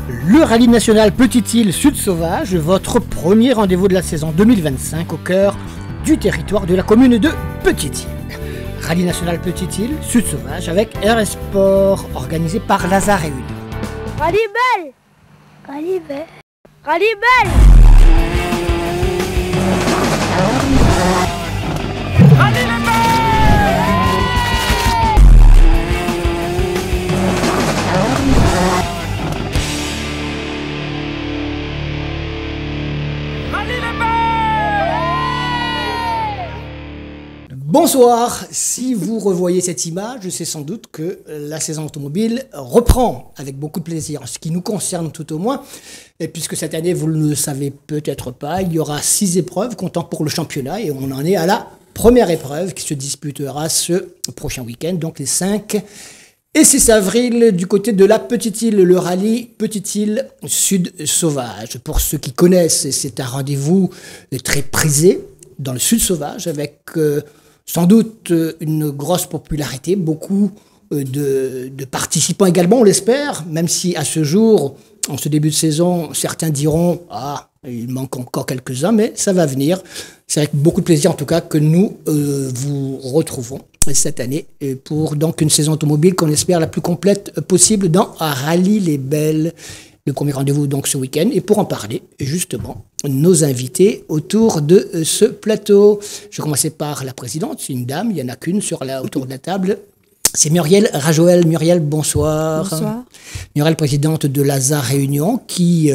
Le rallye national Petite-Île Sud Sauvage, votre premier rendez-vous de la saison 2025 au cœur du territoire de la commune de Petite-Île. Rallye national Petite-Île Sud Sauvage avec RS Sport, organisé par Lazare Réunion. Rallye belle, rallye belle, rallye belle. Rallye le belle. Bonsoir, si vous revoyez cette image, c'est sans doute que la saison automobile reprend avec beaucoup de plaisir, en ce qui nous concerne tout au moins, et puisque cette année, vous ne le savez peut-être pas, il y aura 6 épreuves comptant pour le championnat, et on en est à la première épreuve qui se disputera ce prochain week-end, donc les 5 et 6 avril du côté de la Petite-Île, le rallye Petite-Île Sud Sauvage. Pour ceux qui connaissent, c'est un rendez-vous très prisé dans le Sud Sauvage avec... sans doute une grosse popularité, beaucoup de participants également, on l'espère, même si à ce jour, en ce début de saison, certains diront « Ah, il manque encore quelques-uns », mais ça va venir. C'est avec beaucoup de plaisir en tout cas que nous vous retrouvons cette année pour donc une saison automobile qu'on espère la plus complète possible dans Rallye les Belles. Le premier rendez-vous donc ce week-end, et pour en parler, justement, nos invités autour de ce plateau. Je vais commencer par la présidente, c'est une dame, il n'y en a qu'une autour de la table. C'est Muriel Rajoel. Muriel, bonsoir. Bonsoir. Muriel, présidente de Lazare Réunion, qui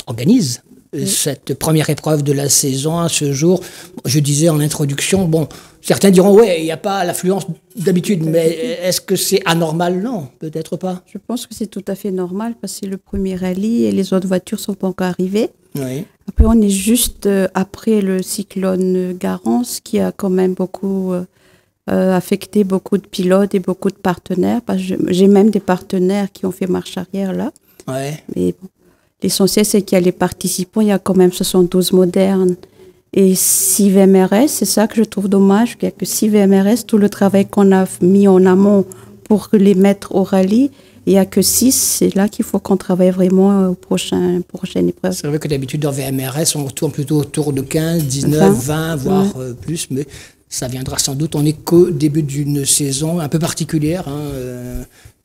organise cette première épreuve de la saison à ce jour. Je disais en introduction, bon, certains diront, ouais, il n'y a pas l'affluence d'habitude, mais est-ce que c'est anormal? Non, peut-être pas. Je pense que c'est tout à fait normal parce que c'est le premier rallye et les autres voitures ne sont pas encore arrivées. Oui. Après, on est juste après le cyclone Garance qui a quand même beaucoup affecté beaucoup de pilotes et beaucoup de partenaires. Parce que j'ai même des partenaires qui ont fait marche arrière là. Ouais. Mais bon, l'essentiel, c'est qu'il y a les participants. Il y a quand même 72 modernes et 6 VMRS. C'est ça que je trouve dommage. Il n'y a que 6 VMRS. Tout le travail qu'on a mis en amont pour les mettre au rallye, il n'y a que 6. C'est là qu'il faut qu'on travaille vraiment au prochaine épreuve. C'est vrai que d'habitude, dans VMRS, on tourne plutôt autour de 15, 19, 20, voire plus. Mais ça viendra sans doute. On n'est qu'au début d'une saison un peu particulière.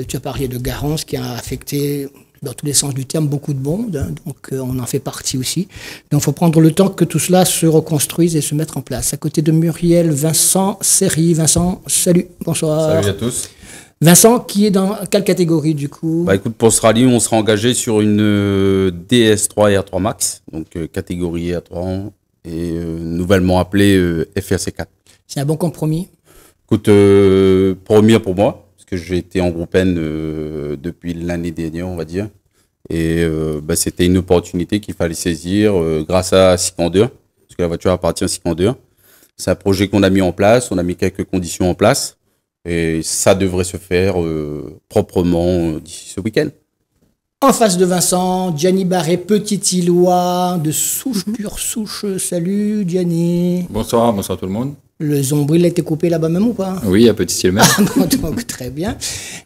Tu as parlé de Garance qui a affecté... dans tous les sens du terme, beaucoup de monde, donc on en fait partie aussi. Donc il faut prendre le temps que tout cela se reconstruise et se mette en place. À côté de Muriel, Vincent Seri. Vincent, salut, bonsoir. Salut à tous. Vincent, qui est dans quelle catégorie du coup? Bah écoute, pour ce rallye, on sera engagé sur une DS3 et R3 Max, donc catégorie R3 et nouvellement appelée FRC4. C'est un bon compromis? Écoute, premier pour moi. Que j'ai été en groupe N depuis l'année dernière, on va dire. Et c'était une opportunité qu'il fallait saisir grâce à Sikander, parce que la voiture appartient à Sikander. C'est un projet qu'on a mis en place, on a mis quelques conditions en place, et ça devrait se faire proprement d'ici ce week-end. En face de Vincent, Gianni Barré, petit-îlois, de souche, pure souche. Salut Gianni. Bonsoir, bonsoir tout le monde. Le Zombril a été coupé là-bas même ou pas? Oui, à Petite-Île même. Donc très bien.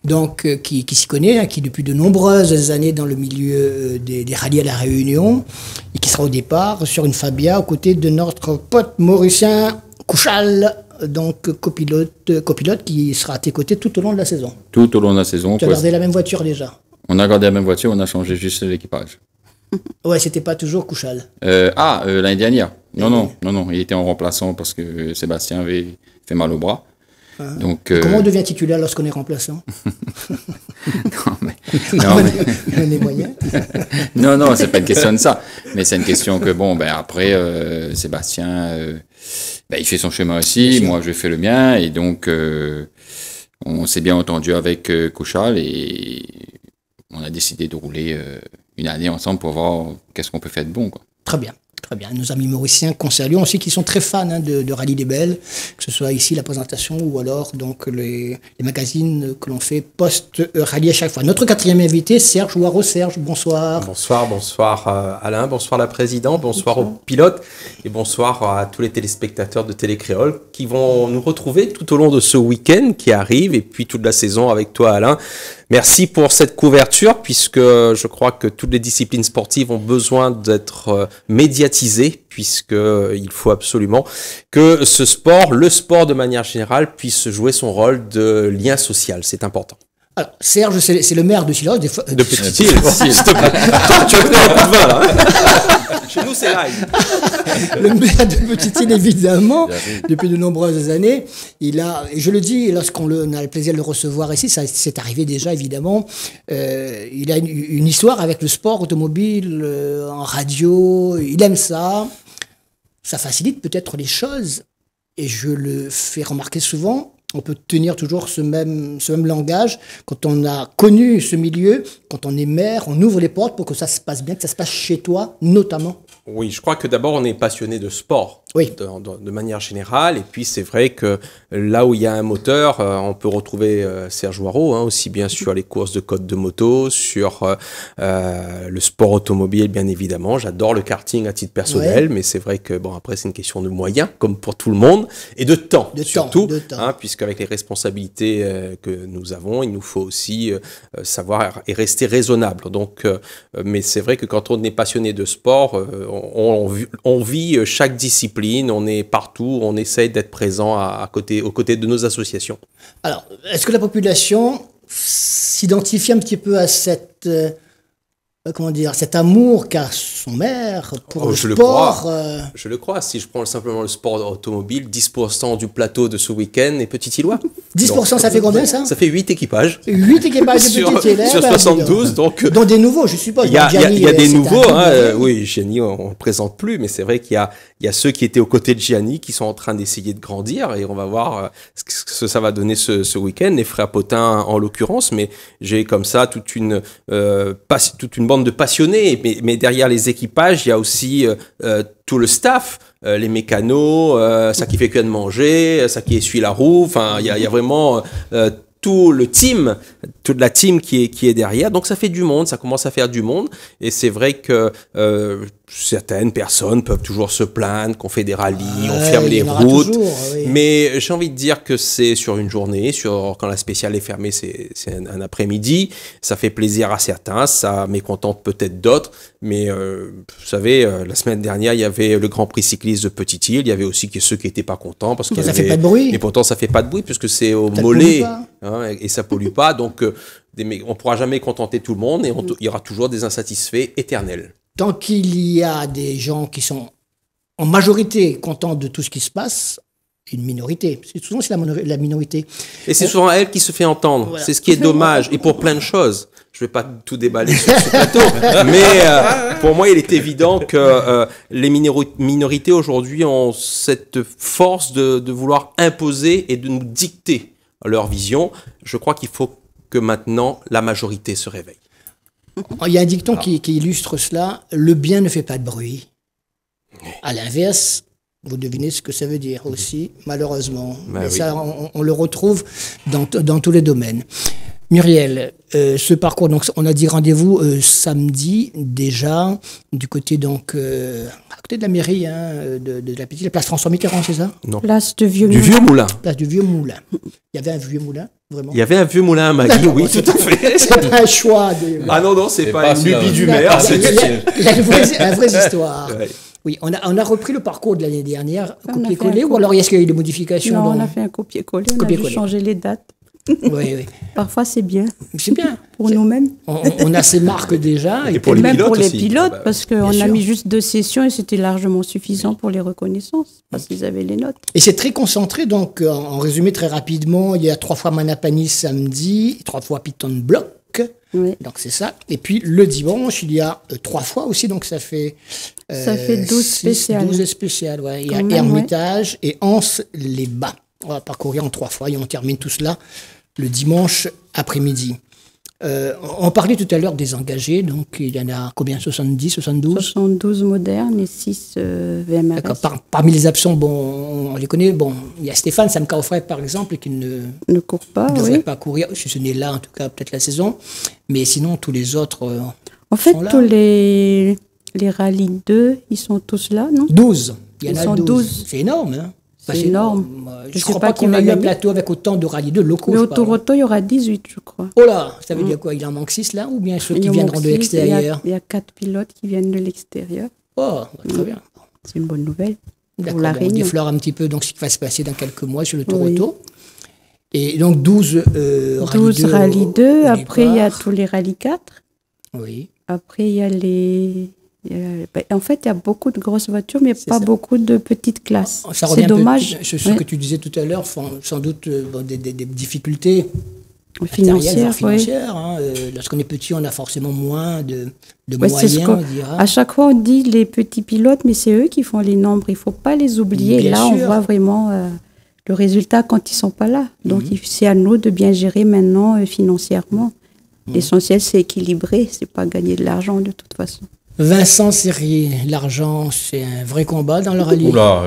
Donc qui s'y connaît, qui depuis de nombreuses années dans le milieu des rallyes à la Réunion, et qui sera au départ sur une Fabia aux côtés de notre pote mauricien Couchal, donc copilote qui sera à tes côtés tout au long de la saison. Tout au long de la saison. Tu as gardé la même voiture déjà? On a gardé la même voiture, on a changé juste l'équipage. Ouais, c'était pas toujours Couchal. L'année dernière. Non, il était en remplaçant parce que Sébastien avait fait mal au bras. Donc, comment on devient titulaire lorsqu'on est remplaçant? Non, mais on est moyen. Non, c'est pas une question de ça. Mais c'est une question que, après, Sébastien, il fait son chemin aussi, moi je fais le mien, et donc on s'est bien entendu avec Couchal et on a décidé de rouler une année ensemble pour voir qu'est-ce qu'on peut faire de bon, quoi. Très bien. Très bien. Nos amis mauriciens qu'on salue aussi, qui sont très fans de Rallye des Belles, que ce soit ici la présentation ou alors donc les magazines que l'on fait post-rallye à chaque fois. Notre quatrième invité, Serge Ouaro. Serge, bonsoir. Bonsoir Alain, bonsoir la présidente, bonsoir aux pilotes et bonsoir à tous les téléspectateurs de Télé Créole qui vont nous retrouver tout au long de ce week-end qui arrive et puis toute la saison avec toi Alain. Merci pour cette couverture, puisque je crois que toutes les disciplines sportives ont besoin d'être médiatisées, puisqu'il faut absolument que ce sport, le sport de manière générale, puisse jouer son rôle de lien social. C'est important. Alors, Serge, c'est le maire de Chilos, des fois. De Petite-Île, s'il te plaît. Tu as pris un coup de vin, là. Chez nous, c'est live. Le maire de Petite-Île, évidemment, depuis de nombreuses années. Et je le dis, lorsqu'on a le plaisir de le recevoir ici, ça c'est arrivé déjà, évidemment. Il a une histoire avec le sport automobile, en radio. Il aime ça. Ça facilite peut-être les choses. Et je le fais remarquer souvent. On peut tenir toujours ce même langage. Quand on a connu ce milieu, quand on est maire, on ouvre les portes pour que ça se passe bien, que ça se passe chez toi, notamment. Oui, je crois que d'abord, on est passionné de sport. Oui. De manière générale. Et puis, c'est vrai que là où il y a un moteur, on peut retrouver Serge Hoireau, aussi bien sur les courses de côte de moto, sur le sport automobile, bien évidemment. J'adore le karting à titre personnel, mais c'est vrai que, bon, après, c'est une question de moyens, comme pour tout le monde, et de temps, surtout, puisqu'avec les responsabilités que nous avons, il nous faut aussi savoir et rester raisonnable. Donc, mais c'est vrai que quand on est passionné de sport, on vit chaque discipline, on est partout, on essaye d'être présent aux côtés de nos associations. Alors, est-ce que la population s'identifie un petit peu à cet amour qu'a son maire pour le sport? Je le crois. Si je prends simplement le sport automobile, 10% du plateau de ce week-end est Petit-Îlois. 10%, donc, ça fait combien, ça? Ça fait 8 équipages. 8 équipages de Petit-Île. Sur 72. Donc, dont des nouveaux, je suppose. Il y a des nouveaux. Oui, Gianni, on ne le présente plus, mais c'est vrai qu'il y a ceux qui étaient aux côtés de Gianni qui sont en train d'essayer de grandir, et on va voir ce que ça va donner ce week-end. Les frères Potin, en l'occurrence, mais j'ai comme ça toute une bande de passionnés, mais derrière les équipages, il y a aussi tout le staff, les mécanos, ça qui fait que de manger, ça qui essuie la roue, enfin il y a vraiment tout le team, toute la team qui est derrière, donc ça fait du monde, ça commence à faire du monde, et c'est vrai que certaines personnes peuvent toujours se plaindre qu'on fait des rallyes, on ferme les routes, toujours, mais j'ai envie de dire que c'est sur une journée, quand la spéciale est fermée, c'est un après-midi, ça fait plaisir à certains, ça mécontente peut-être d'autres, mais vous savez, la semaine dernière, il y avait le Grand Prix cycliste de Petite-Île, il y avait aussi ceux qui n'étaient pas contents, parce que ça fait pas de bruit. Et pourtant, ça fait pas de bruit, puisque c'est au mollet, et ça pollue pas, donc on pourra jamais contenter tout le monde, et il y aura toujours des insatisfaits éternels. Tant qu'il y a des gens qui sont en majorité contents de tout ce qui se passe, une minorité. Souvent, c'est la minorité. Et c'est souvent elle qui se fait entendre. Voilà. C'est ce qui est dommage. Et pour plein de choses. Je ne vais pas tout déballer sur ce plateau. Mais pour moi, il est évident que les minorités aujourd'hui ont cette force de vouloir imposer et de nous dicter leur vision. Je crois qu'il faut que maintenant, la majorité se réveille. Il y a un dicton qui illustre cela. Le bien ne fait pas de bruit. À l'inverse, vous devinez ce que ça veut dire aussi, malheureusement. Mais ça, on le retrouve dans tous les domaines. Muriel, ce parcours, donc on a dit rendez-vous samedi déjà, du côté donc à côté de la mairie de la petite place François Mitterrand, c'est ça? Non. Place du Vieux Moulin. Place du Vieux Moulin. Il y avait un vieux moulin, vraiment. Il y avait un vieux moulin à Magui, oui, tout à fait. C'est pas un choix. Ah non, c'est pas une lubie du maire. Il y a une vraie histoire. Ouais. Oui, on a repris le parcours de l'année dernière, copier-coller, ou alors est-ce qu'il y a eu des modifications? Non, on a fait un copier-coller, on a juste changé les dates. Oui. Parfois, c'est bien. C'est bien. Pour nous-mêmes. On a ces marques déjà. Et pour les même pilotes pour les aussi. pilotes, parce qu'on a mis juste 2 sessions et c'était largement suffisant pour les reconnaissances, parce qu'ils avaient les notes. Et c'est très concentré, donc en résumé très rapidement, il y a 3 fois Manapani samedi, 3 fois Piton Bloc. Oui. Donc c'est ça. Et puis le dimanche, il y a 3 fois aussi, donc ça fait 12 spéciales. 12 spéciales, ouais. Il y a Hermitage et Anse-les-Bas. On va parcourir en 3 fois et on termine tout cela le dimanche après-midi. On parlait tout à l'heure des engagés, donc il y en a combien? 70, 72? 72 modernes et 6 VMRS. Parmi les absents, bon, on les connaît. Bon, il y a Stéphane Samkaufrey, par exemple, qui ne court pas, devrait pas courir, si ce n'est là, en tout cas, peut-être la saison. Mais sinon, tous les autres en fait, tous les rallyes 2, ils sont tous là, non? 12. Il y en a 12. C'est énorme, hein? C'est énorme. Je ne sais crois pas pas qui qu'on va a eu un gagner. plateau avec autant de rallye 2 locaux. Mais je au parle. Toronto, il y aura 18, je crois. Oh là, ça veut dire quoi? Il en manque 6 là? Ou bien ceux qui Il en viendront manque de six, l'extérieur? Il y a 4 pilotes qui viennent de l'extérieur. Oh, très bien. C'est une bonne nouvelle. D'accord, la on Réunion. déflore un petit peu donc, ce qui va se passer dans quelques mois sur le Toronto. Et donc 12 12 rallye 2, au après il y a départ. tous les rallye 4. Oui. Après, il y a les... en fait, il y a beaucoup de grosses voitures, mais C'est pas ça. beaucoup de petites classes. Ça revient C'est un peu dommage. sur ce Ouais. que tu disais tout à l'heure, sans doute des difficultés Financière, matérielles, oui. financières. Hein. Lorsqu'on est petit, on a forcément moins de Ouais, c'est ce moyens, qu'on- on dira. À chaque fois, on dit les petits pilotes, mais c'est eux qui font les nombres. Il ne faut pas les oublier. Bien Là, sûr. on voit vraiment le résultat quand ils ne sont pas là. Donc, Mhm. c'est à nous de bien gérer maintenant financièrement. Mhm. L'essentiel, c'est équilibrer. Ce n'est pas gagner de l'argent de toute façon. Vincent Serrier, l'argent, c'est un vrai combat dans le rallye. Oula,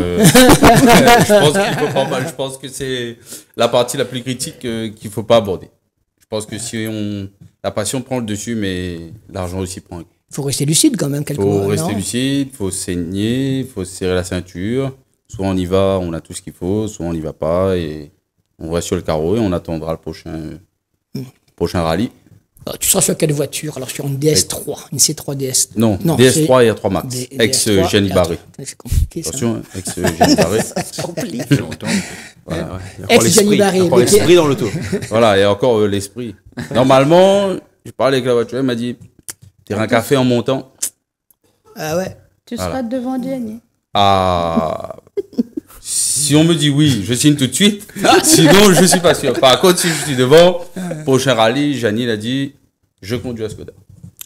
je pense que c'est la partie la plus critique qu'il faut pas aborder. Je pense que si la passion prend le dessus, mais l'argent aussi prend. Il faut rester lucide quand même, Il quelques faut mois. rester non lucide, il faut saigner, il faut se serrer la ceinture. Soit on y va, on a tout ce qu'il faut, soit on n'y va pas et on reste sur le carreau et on attendra le prochain rallye. Alors, tu seras sur quelle voiture? Alors sur une DS3, une C3 DS. Non, Non, DS3 et R3 Max, DS3, ex-Gianni Barré. C'est compliqué ça. Attention, ex-Gianni Barré. C'est compliqué. Ça fait longtemps. Voilà, ouais. Il y a encore Ex-Gianni l'esprit, Barré, il y a encore mais l'esprit dans l'auto. Voilà, et encore l'esprit. Normalement, je parlais avec la voiture, elle m'a dit, t'es un café en montant. Ah ouais. Tu Voilà. seras devant Gianni. Ah, si on me dit oui, je signe tout de suite. Sinon, je suis pas sûr. Par contre, si je suis devant, prochain rallye, Gianni l'a dit, je conduis à Skoda.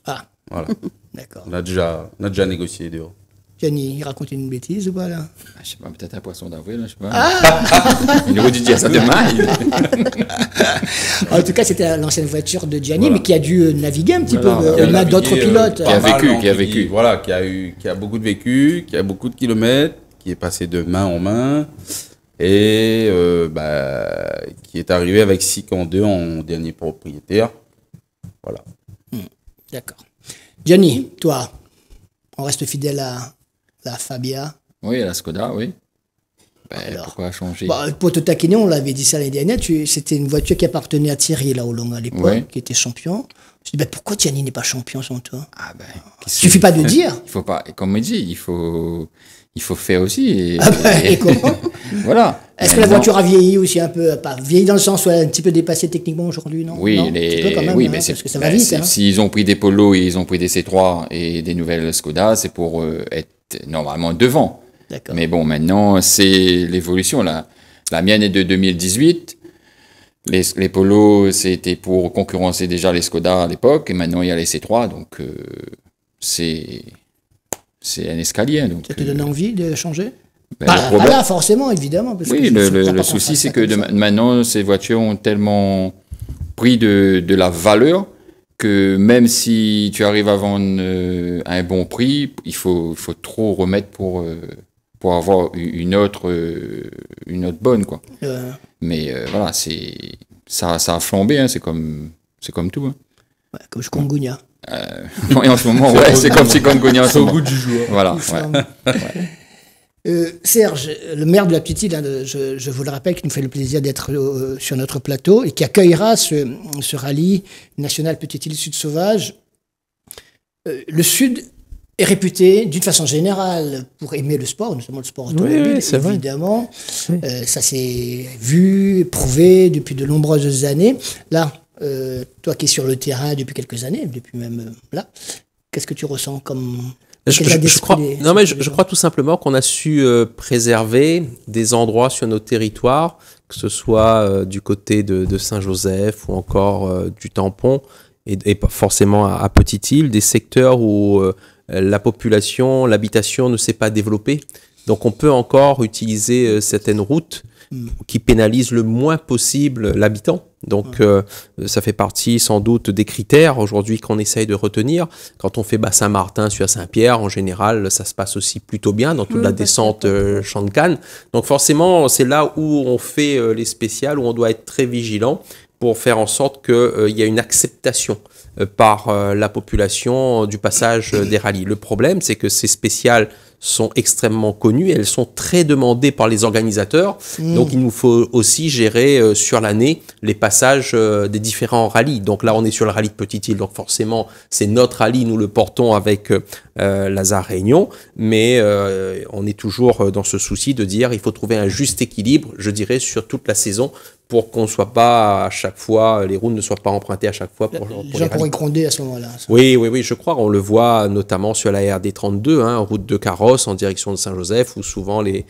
Ah, Voilà. d'accord. On a déjà négocié dehors. Gianni, il raconte une bêtise ou pas là? Ah, je sais pas, peut-être un poisson d'avril, je sais pas. Il aurait dû dire ça demain. En tout cas, c'était l'ancienne voiture de Gianni, Voilà. mais qui a dû naviguer un petit Voilà. peu. Qui a On a navigué, d'autres pilotes. Qui a pas mal, vécu, donc, qui a vécu. Voilà, qui a beaucoup de vécu, qui a beaucoup de kilomètres, qui est passé de main en main et qui est arrivé avec Sican 2 en dernier propriétaire. Voilà. D'accord. Gianni, toi, on reste fidèle à la Fabia. Oui, la Skoda, oui. Ben, Alors. pourquoi changer? Bah, pour te taquiner, on l'avait dit ça l'année dernière, c'était une voiture qui appartenait à Thierry Laolong à l'époque, Ouais. qui était champion. Je dis, pourquoi Gianni n'est pas champion sans toi? Ah ben, Il suffit pas de dire. Il faut pas, comme on dit, il faut faire aussi. Et, Ah bah, et comment? voilà. Est-ce que la Maintenant- voiture a vieilli aussi un peu? Pas vieilli dans le sens où elle est un petit peu dépassée techniquement aujourd'hui, non? Oui, Non, un petit peu quand même, oui, hein, mais c'est parce que ça va vite. Hein. S'ils ont pris des Polo et ils ont pris des C3 et des nouvelles Skoda, c'est pour être normalement devant. D'accord. Mais bon, maintenant, c'est l'évolution. La mienne est de 2018. Les Polo, c'était pour concurrencer déjà les Skoda à l'époque. Et maintenant, il y a les C3. Donc, c'est un escalier. Donc, Ça te donne envie de changer? ben, Pas, le pas problème- là, forcément, évidemment. Parce oui, que je crois le pas qu'on souci, fasse c'est ça que comme ça. maintenant, ces voitures ont tellement pris de la valeur que même si tu arrives à vendre à un bon prix, il faut trop remettre pour avoir une autre bonne, quoi. Mais voilà, ça a flambé, hein, c'est comme tout. Hein. Ouais, comme Chikungunya. Et en ce moment, ouais, c'est comme Chikungunya en ce C'est au moment. goût du jour. Voilà, Il ouais. flambe. Serge, le maire de la Petite Île, hein, je vous le rappelle, qui nous fait le plaisir d'être sur notre plateau et qui accueillera ce rallye national Petite Île Sud Sauvage. Le Sud est réputé, d'une façon générale, pour aimer le sport, notamment le sport automobile, oui, c'est vrai. évidemment. Oui. Ça s'est vu, prouvé depuis de nombreuses années. Là, toi qui es sur le terrain depuis quelques années, depuis même là, qu'est-ce que tu ressens comme... Je crois, non mais je crois tout simplement qu'on a su préserver des endroits sur nos territoires, que ce soit du côté de Saint-Joseph ou encore du Tampon, et pas forcément à Petite-Île, des secteurs où la population, l'habitation ne s'est pas développée. Donc on peut encore utiliser certaines routes qui pénalisent le moins possible l'habitant. Donc ça fait partie sans doute des critères aujourd'hui qu'on essaye de retenir. Quand on fait Saint-Martin sur Saint-Pierre, en général, ça se passe aussi plutôt bien dans toute la descente Champ de Cannes. Donc forcément, c'est là où on fait les spéciales, où on doit être très vigilant pour faire en sorte qu'il y ait une acceptation par la population du passage des rallyes. Le problème, c'est que ces spéciales sont extrêmement connues. Elles sont très demandées par les organisateurs. Donc, il nous faut aussi gérer sur l'année les passages des différents rallyes. Donc là, on est sur le rallye de Petite-Île. Donc forcément, c'est notre rallye. Nous le portons avec Lazare Réunion. Mais on est toujours dans ce souci de dire il faut trouver un juste équilibre, je dirais, sur toute la saison pour qu'on ne soit pas à chaque fois, les routes ne soient pas empruntées à chaque fois pour Les gens pourraient gronder à ce moment-là. Oui, je crois qu'on le voit notamment sur la RD 32, route de Carrosse en direction de Saint-Joseph, où souvent les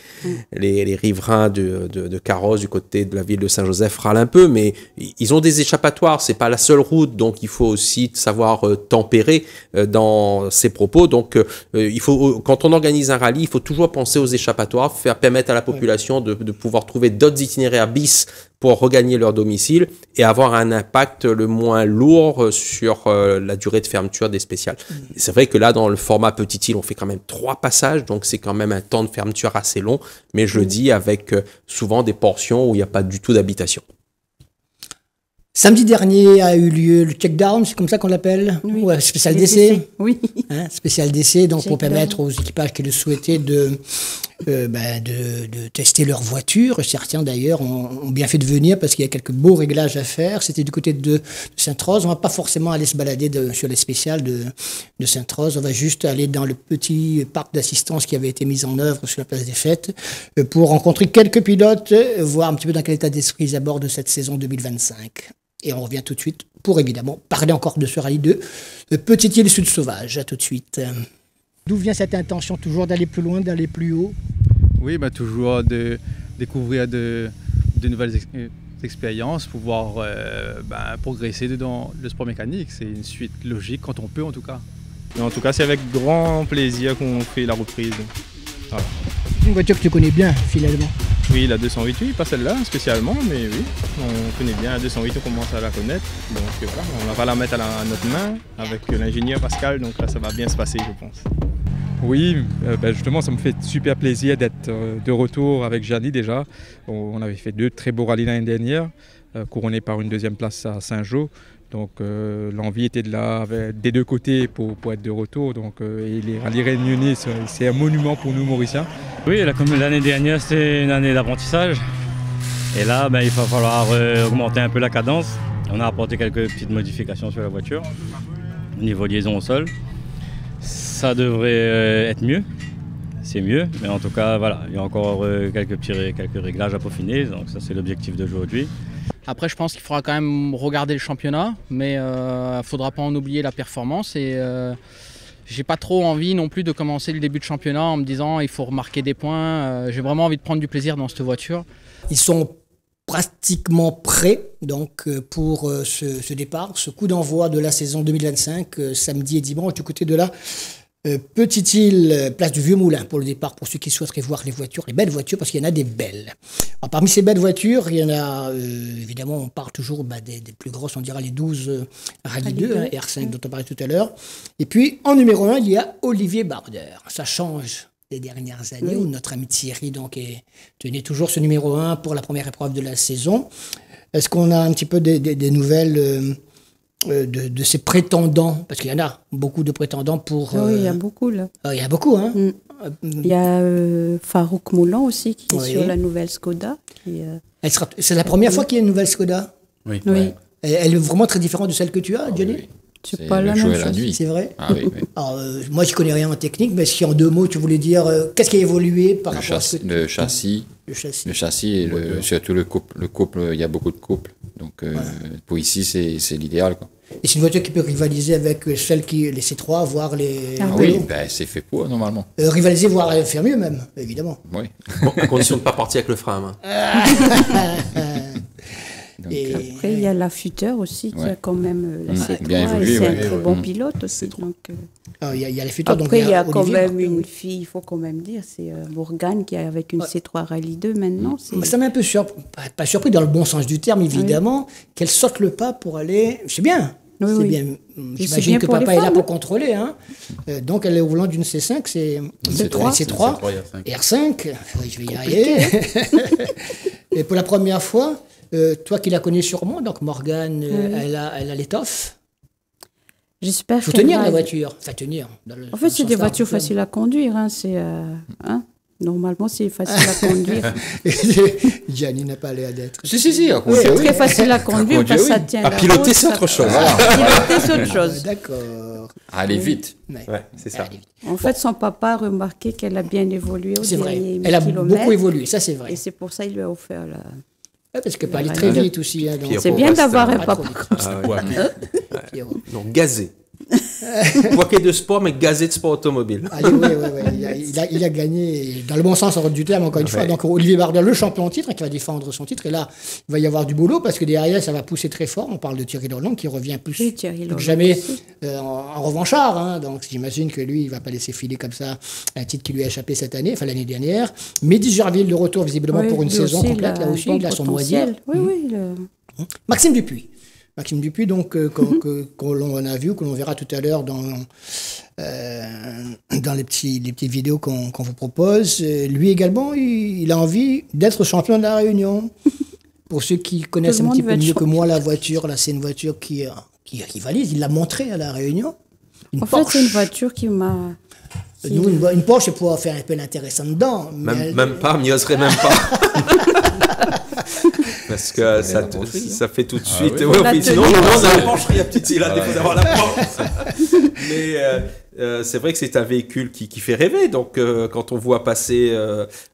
riverains de Carrosse du côté de la ville de Saint-Joseph râlent un peu, mais ils ont des échappatoires, c'est pas la seule route, donc il faut aussi savoir tempérer dans ses propos. Donc il faut, quand on organise un rallye, il faut toujours penser aux échappatoires, faire permettre à la population de pouvoir trouver d'autres itinéraires bis pour regagner leur domicile et avoir un impact le moins lourd sur la durée de fermeture des spéciales. Et c'est vrai que là, dans le format Petite-Île, on fait quand même 3 passages, donc c'est quand même un temps de fermeture assez long, mais je le dis avec souvent des portions où il n'y a pas du tout d'habitation. Samedi dernier a eu lieu le check-down, c'est comme ça qu'on l'appelle, Oui. ouais, spécial d'essai. Oui. Spécial d'essai, donc pour Check-down. permettre aux équipages qui le souhaitaient de tester leur voiture. Certains d'ailleurs ont bien fait de venir parce qu'il y a quelques beaux réglages à faire. C'était du côté de Sainte-Rose. On va pas forcément aller se balader sur les spéciales de Sainte-Rose. On va juste aller dans le petit parc d'assistance qui avait été mis en œuvre sur la place des Fêtes pour rencontrer quelques pilotes, voir un petit peu dans quel état d'esprit ils abordent cette saison 2025. Et on revient tout de suite pour évidemment parler encore de ce rallye de Petite-Île Sud Sauvage. À tout de suite. D'où vient cette intention toujours d'aller plus loin, d'aller plus haut? Oui, toujours de découvrir de nouvelles expériences, pouvoir progresser dans le sport mécanique. C'est une suite logique quand on peut en tout cas. Mais en tout cas, c'est avec grand plaisir qu'on fait la reprise. Voilà. Une voiture que tu connais bien finalement. Oui, la 208, oui, pas celle-là spécialement, mais oui, on connaît bien la 208, on commence à la connaître. Donc voilà, on va la mettre à notre main avec l'ingénieur Pascal, donc là ça va bien se passer, je pense. Oui, justement, ça me fait super plaisir d'être de retour avec Gianni déjà. On avait fait 2 très beaux rallyes l'année dernière, couronnés par une 2e place à Saint-Jean. Donc l'envie était de là des 2 côtés pour être de retour. Donc, et les rallyes réunionnais, c'est un monument pour nous Mauriciens. Oui, comme l'année dernière, c'était une année d'apprentissage. Et là, il va falloir augmenter un peu la cadence. On a apporté quelques petites modifications sur la voiture, au niveau liaison au sol. Ça devrait être mieux, c'est mieux, mais en tout cas, voilà, il y a encore quelques réglages à peaufiner, donc ça c'est l'objectif d'aujourd'hui. Après, je pense qu'il faudra quand même regarder le championnat, mais il ne faudra pas en oublier la performance. Et j'ai pas trop envie non plus de commencer le début de championnat en me disant il faut remarquer des points. J'ai vraiment envie de prendre du plaisir dans cette voiture. Ils sont pratiquement prêts donc, pour ce départ, ce coup d'envoi de la saison 2025, samedi et dimanche, du côté de la Petite-Île, place du Vieux Moulin pour le départ, pour ceux qui souhaiteraient voir les voitures, les belles voitures, parce qu'il y en a des belles. Alors, parmi ces belles voitures, il y en a, évidemment, on parle toujours des plus grosses, on dira les 12 Rallye 2, R5 dont on parlait tout à l'heure. Et puis, en numéro 1, il y a Olivier Barder. Ça change des dernières années, où notre ami Thierry tenait toujours ce numéro 1 pour la première épreuve de la saison. Est-ce qu'on a un petit peu des nouvelles de ces prétendants, parce qu'il y en a beaucoup de prétendants pour... Oui, il y a beaucoup là. Il y a beaucoup, hein. Il y a Farouk Moulin aussi qui est sur la nouvelle Skoda. C'est la première fois qu'il y a une nouvelle Skoda? Oui. Elle est vraiment très différente de celle que tu as, Johnny? Oui. C'est pas la même chose. C'est vrai? Ah oui, oui. Alors, moi, je connais rien en technique, mais si en 2 mots, tu voulais dire qu'est-ce qui a évolué par rapport à ce que Le châssis et surtout le couple, il y a beaucoup de couples. Donc pour ici, c'est l'idéal, quoi. Et c'est une voiture qui peut rivaliser avec celle les C3, voire les... oui, c'est fait pour, normalement. Rivaliser, voire faire mieux même, évidemment. Oui. Bon, à condition de ne pas partir avec le frein. Donc, après, il y a l'Affûteur aussi, qui a quand même la C3, bien évolué, et c'est un très bon pilote aussi. Donc, il y a l'Affûteur, donc après, il y a quand Olivier, même une fille, il faut quand même dire, c'est Morgane qui est avec une C3 Rallye 2 maintenant. Ça m'a un peu pas surpris dans le bon sens du terme, évidemment, qu'elle saute le pas pour aller... C'est bien. Oui, c'est bien. J'imagine que papa est là pour contrôler. Hein. Donc, elle est au volant d'une C5, c'est C3 et R5. Je vais y arriver. Et pour la première fois, toi qui la connais sûrement, donc Morgane, elle a l'étoffe. J'espère Il faut qu'elle tenir va- la voiture. Enfin, tenir. En fait, c'est des voitures faciles à conduire. Hein. Normalement, c'est facile à conduire. Gianni n'a pas l'air d'être. Si, à C'est très facile à conduire parce que ça tient. À la piloter, route, c'est ça- autre chose. Piloter, c'est autre chose. D'accord. Aller vite. Ouais, c'est ça. En fait, son papa a remarqué qu'elle a bien évolué au C'est vrai. dernier Elle a kilomètre. beaucoup évolué, ça c'est vrai. Et c'est pour ça qu'il lui a offert la... Ouais, parce qu'elle peut aller très vite aussi. Hein, donc- Pierrot C'est bien reste d'avoir un Pas papa trop vite. comme ça. Ah ouais. Pierrot. Donc, gazé. Poiquet de sport, mais gazé de sport automobile. Allez, il a gagné dans le bon sens du terme, encore une fois. Donc Olivier Bardel, le champion en titre, qui va défendre son titre. Et là, il va y avoir du boulot parce que derrière, ça va pousser très fort. On parle de Thierry Lorland qui revient plus, Oui, Thierry plus que Lorland jamais aussi. en revanchard. Hein. Donc j'imagine que lui, il ne va pas laisser filer comme ça un titre qui lui a échappé cette année, enfin l'année dernière. Mehdi Gerville de retour visiblement Oui, pour une lui saison aussi, complète. Là aussi, bon il a son mot à dire. potentiel. Oui, le- Maxime Dupuis. Maxime Dupuis, donc, qu'on l'on a vu, que l'on verra tout à l'heure dans les petites vidéos qu'on vous propose. Lui également, il a envie d'être champion de la Réunion. Pour ceux qui connaissent Tout le un petit monde peu veut être mieux que champion. moi la voiture, là, c'est une voiture qui rivalise. Il l'a montré à la Réunion. Une En fait, Porsche. c'est une voiture qui m'a... Nous, une Porsche, c'est pour faire un peu l'intéressant dedans. mais Même pas, m'y oserait même pas. Parce que ça fait tout de suite. oui. Ouais, La oui, sinon, tenue. on demande à la Porsche, il y a petite, il a défaut d'avoir la Porsche. Mais c'est vrai que c'est un véhicule qui fait rêver. Donc, quand on voit passer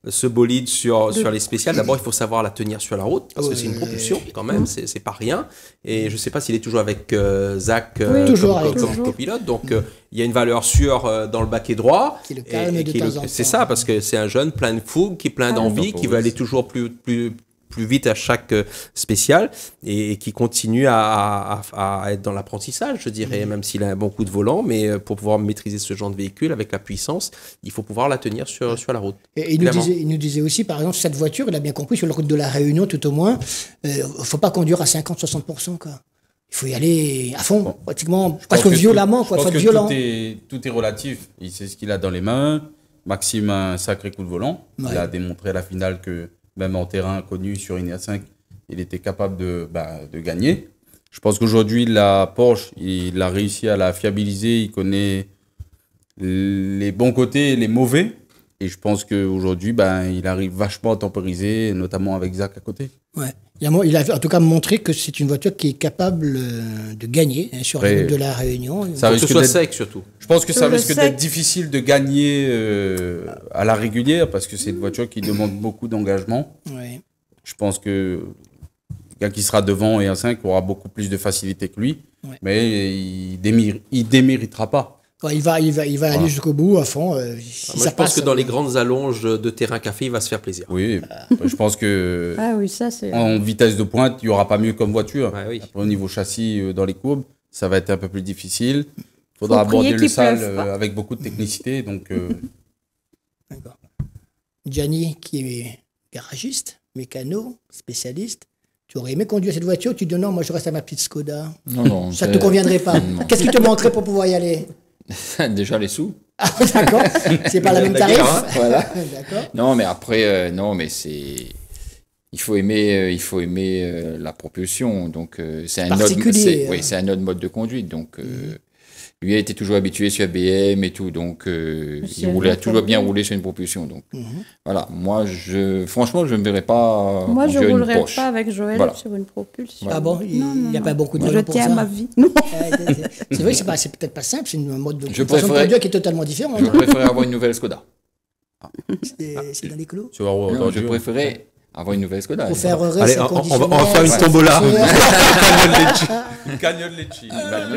ce bolide sur les spéciales, d'abord, il faut savoir la tenir sur la route. Parce que c'est une propulsion, quand même, c'est pas rien. Et je ne sais pas s'il est toujours avec Zach Toujours comme avec lui. copilote. Donc, il y a une valeur sûre dans le baquet droit. Qui le calme de temps en temps. C'est ça, parce que c'est un jeune plein de fougue, qui est plein d'envie, qui veut aller toujours plus vite à chaque spécial et qui continue à être dans l'apprentissage, je dirais, même s'il a un bon coup de volant. Mais pour pouvoir maîtriser ce genre de véhicule avec la puissance, il faut pouvoir la tenir sur la route. Et il nous disait aussi, par exemple, cette voiture, il a bien compris, sur la route de la Réunion, tout au moins, il ne faut pas conduire à 50-60%. Quoi. Il faut y aller à fond, pratiquement, presque violemment. Je Quoi, pense faut que être violent. tout est relatif. Il sait ce qu'il a dans les mains. Maxime a un sacré coup de volant. Ouais. Il a démontré à la finale que même en terrain connu sur une R5, il était capable de gagner. Je pense qu'aujourd'hui, la Porsche, il a réussi à la fiabiliser. Il connaît les bons côtés et les mauvais. Et je pense qu'aujourd'hui, il arrive vachement à temporiser, notamment avec Zach à côté. Ouais. Il a en tout cas montré que c'est une voiture qui est capable de gagner sur la route de la Réunion. Ça Que risque ce soit d'être- sec, surtout. Je pense que ça Sur le risque sec. d'être difficile de gagner à la régulière parce que c'est une voiture qui demande beaucoup d'engagement. Ouais. Je pense que quelqu'un qui sera devant et un 5 aura beaucoup plus de facilité que lui, Ouais. mais il déméritera pas. Ouais, il va aller jusqu'au bout à fond. Si Moi, ça je pense passe, que dans les grandes allonges de terrain café, il va se faire plaisir. Oui, je pense que Ah oui, ça c'est... en vitesse de pointe, il n'y aura pas mieux comme voiture. Ouais, oui. Après, au niveau châssis, dans les courbes, ça va être un peu plus difficile. Il faudra Faut prier aborder le qu'il sale pleuve pas. avec beaucoup de technicité. Donc, D'accord. Gianni, qui est garagiste, mécano, spécialiste, tu aurais aimé conduire cette voiture, tu te dis non, moi je reste à ma petite Skoda. Non, Ça ne te conviendrait pas. Non. Qu'est-ce qui te manquerait pour pouvoir y aller? Déjà les sous. Ah, d'accord. C'est pas la même tarif. Voilà. D'accord. Non, mais après, non, mais c'est. Il faut aimer la propulsion. Donc, c'est un autre, Particulier, oui, c'est un autre mode de conduite. Donc, lui a été toujours habitué sur BM et tout. Donc, il a toujours bien roulé sur une propulsion. Donc, voilà. Moi, franchement, je ne me verrais pas. Moi, je conduire une roulerais Porsche. pas avec Joël Voilà. sur une propulsion. Ah bon, il n'y a pas beaucoup de Moi, je volant pour tiens ça. à ma vie. Non. C'est vrai que c'est peut-être pas simple, c'est une mode de Je façon de préférais- conduire qui est totalement différente. Je préférais avoir une nouvelle Skoda. C'est dans les clous. tu vas avoir Non, entendu. je préférais avoir une nouvelle Skoda. Pour faire heureux, Allez, c'est on va conditionnel, faire une c'est tombola. ascenseur. Une cagnotte Lecce. Bah, non,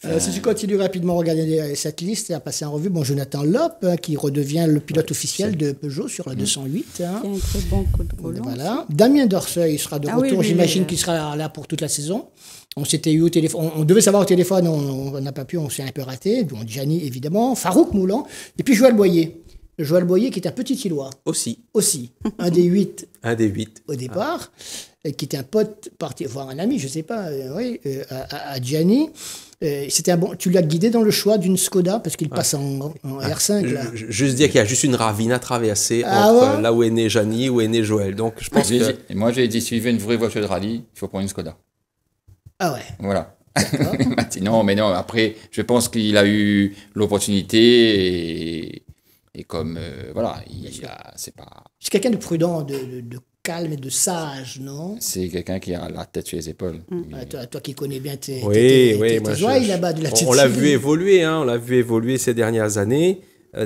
mais- Si tu continues rapidement à regarder cette liste et à passer en revue, bon, Jonathan Lopp, qui redevient le pilote officiel de Peugeot sur la 208. hein. Il y a un très bon coup de volant. Voilà. Damien Dorseuil sera de Ah oui, retour, lui, j'imagine oui. qu'il sera là pour toute la saison. On s'était eu au téléphone, on devait savoir au téléphone, on n'a pas pu, on s'est un peu raté. Bon, Gianni évidemment, Farouk Moulan, et puis Joël Boyer. Joël Boyer qui est un petit Îlois Aussi, aussi, un des 8 un des 8. au départ, et qui était un pote, parti voir un ami, je sais pas, à Gianni. C'était un bon. Tu l'as guidé dans le choix d'une Skoda parce qu'il passe en R5 là. Juste dire qu'il y a juste une ravine à traverser Ah entre ouais là où est né Gianni, où est né Joël. Donc je pense que Et moi, j'ai dit, si tu veux une vraie voiture de rallye, il faut prendre une Skoda. Ah ouais. Voilà. Non, mais non, après, je pense qu'il a eu l'opportunité et comme, voilà, c'est pas... C'est quelqu'un de prudent, de calme et de sage, non? C'est quelqu'un qui a la tête sur les épaules. Toi qui connais bien tes moi, joies là-bas de la petite on l'a île. vu évoluer, on l'a vu évoluer ces dernières années,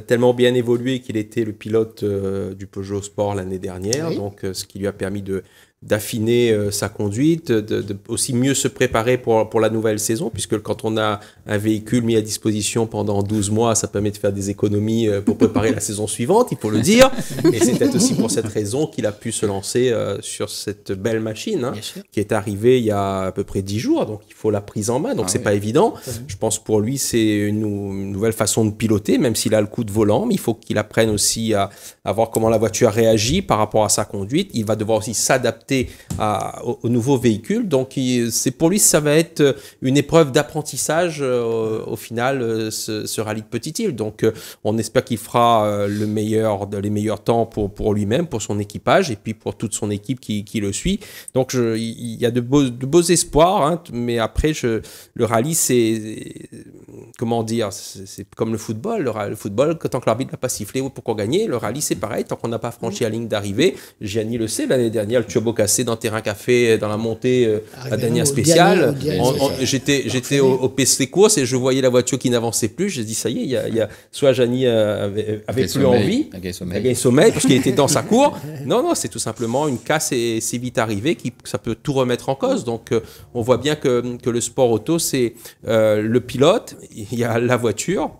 tellement bien évolué qu'il était le pilote du Peugeot Sport l'année dernière, donc ce qui lui a permis d'affiner sa conduite, de aussi mieux se préparer pour la nouvelle saison, puisque quand on a un véhicule mis à disposition pendant 12 mois, ça permet de faire des économies pour préparer la saison suivante, il faut le dire. Et c'est peut-être aussi pour cette raison qu'il a pu se lancer sur cette belle machine, qui est arrivée il y a à peu près 10 jours, donc il faut la prise en main, donc c'est pas évident. Je pense pour lui, c'est une nouvelle façon de piloter, même s'il a le coup de volant, mais il faut qu'il apprenne aussi à voir comment la voiture réagit par rapport à sa conduite. Il va devoir aussi s'adapter au nouveau véhicule. Donc, pour lui, ça va être une épreuve d'apprentissage au final, ce rallye de Petite-Île. Donc, on espère qu'il fera les meilleurs temps pour lui-même, pour son équipage et puis pour toute son équipe qui le suit. Donc, il y a de beaux espoirs, mais après, le rallye, c'est comment dire, c'est comme le football. Le football, tant que l'arbitre n'a pas sifflé pour qu'on gagne, le rallye, c'est pareil. Tant qu'on n'a pas franchi la ligne d'arrivée, Gianni le sait, l'année dernière, le turbo cassé dans Terrain Café, dans la montée à dernière spéciale. J'étais au PC course et je voyais la voiture qui n'avançait plus. J'ai dit, ça y est, soit Gianni avait plus envie, a gagné sommeil parce qu'il était dans sa cour. Non, c'est tout simplement une casse et c'est vite arrivé, ça peut tout remettre en cause. Donc, on voit bien que le sport auto, c'est le pilote, il y a la voiture,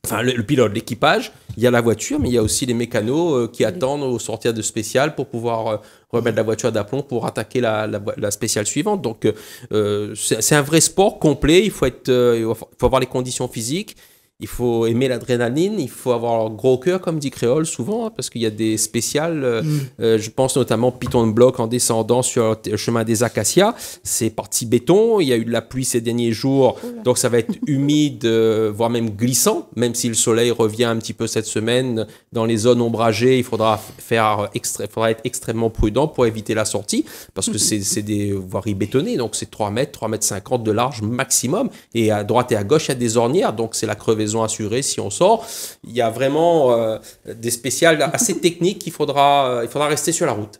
enfin le pilote, l'équipage, il y a la voiture, mais il y a aussi les mécanos qui attendent au sortir de spécial pour pouvoir remettre la voiture d'aplomb pour attaquer la spéciale suivante. Donc, c'est un vrai sport complet. Il faut avoir les conditions physiques. Il faut aimer l'adrénaline, il faut avoir un gros cœur, comme dit Créole souvent, parce qu'il y a des spéciales, je pense notamment Piton de Bloc en descendant sur le chemin des Acacias, c'est parti béton, il y a eu de la pluie ces derniers jours, donc ça va être humide, voire même glissant, même si le soleil revient un petit peu cette semaine, dans les zones ombragées, il faudra être extrêmement prudent pour éviter la sortie, parce que c'est des voiries bétonnées, donc c'est 3 mètres, 50 de large maximum, et à droite et à gauche, il y a des ornières, donc c'est la crevaison assurée si on sort. Il y a vraiment des spéciales assez techniques il faudra rester sur la route.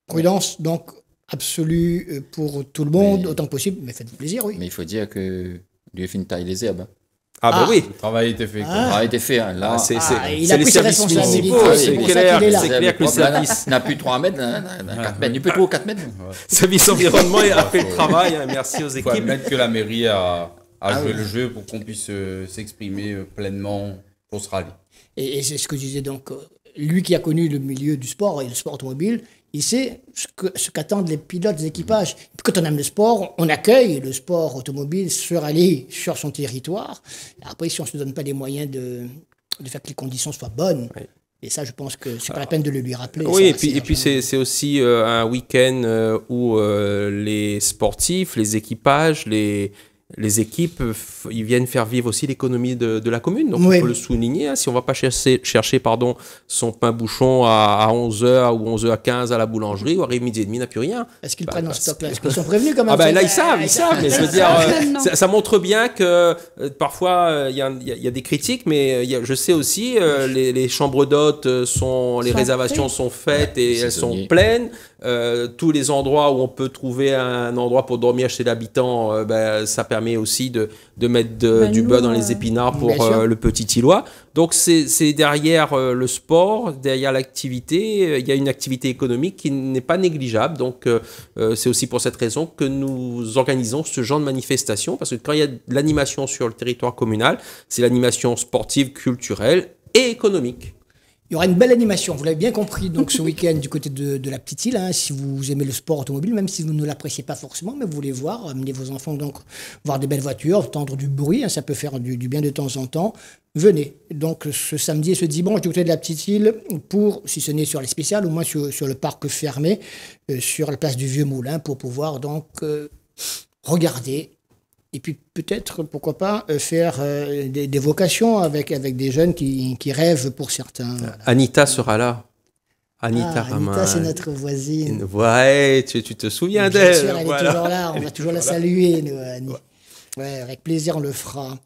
Prudence donc absolue pour tout le monde, autant que possible, mais faites-vous plaisir, oui. Mais il faut dire que lui a fait une taille les herbes. Oui. Le travail a été fait. Le travail a été fait. Là, il a pris ses responsabilités. C'est clair que le service n'a plus 3 mètres, 4 mètres. Il peut trop 4 mètres. Le service environnement a fait le travail. Merci aux équipes. Il faut admettre que la mairie a joué le jeu pour qu'on puisse s'exprimer pleinement pour ce rallye. Et c'est ce que je disais donc, lui qui a connu le milieu du sport et le sport automobile, il sait ce qu'attendent les pilotes des équipages. Quand on aime le sport, on accueille le sport automobile ce rallye sur son territoire. Après, si on ne se donne pas les moyens de faire que les conditions soient bonnes, et ça, je pense que c'est pas la peine de le lui rappeler. Oui, et puis c'est aussi un week-end où les sportifs, les équipages, les équipes, ils viennent faire vivre aussi l'économie de la commune. Donc, on peut le souligner. Si on ne va pas chercher son pain bouchon à 11h ou 11h15 à la boulangerie, ou arrive midi et demi, il n'a plus rien. Est-ce qu'ils prennent en stock là? Est-ce qu'ils sont prévenus quand même? Là, ils savent. Mais je veux dire, ça montre bien que parfois, il y a des critiques, mais je sais aussi, les chambres d'hôtes, les réservations sont faites et elles sont pleines. Tous les endroits où on peut trouver un endroit pour dormir chez l'habitant, ça permet aussi de mettre du beurre dans les épinards pour le petit îlois. Donc c'est derrière le sport, derrière l'activité, il y a une activité économique qui n'est pas négligeable. Donc c'est aussi pour cette raison que nous organisons ce genre de manifestation, parce que quand il y a de l'animation sur le territoire communal, c'est l'animation sportive, culturelle et économique. Il y aura une belle animation, vous l'avez bien compris, donc ce week-end du côté de la petite île, si vous aimez le sport automobile, même si vous ne l'appréciez pas forcément, mais vous voulez voir, amener vos enfants donc voir des belles voitures, entendre du bruit, ça peut faire du bien de temps en temps. Venez donc ce samedi et ce dimanche du côté de la petite île pour, si ce n'est sur les spéciales, au moins sur le parc fermé, sur la place du Vieux Moulin, pour pouvoir donc regarder. Et puis peut-être, pourquoi pas, faire des vocations avec des jeunes qui rêvent pour certains. Anita sera là. Anita, c'est notre voisine. Ouais, tu te souviens d'elle. Bien sûr, elle est toujours là, on va toujours la saluer, nous, Annie. Ouais, avec plaisir, on le fera.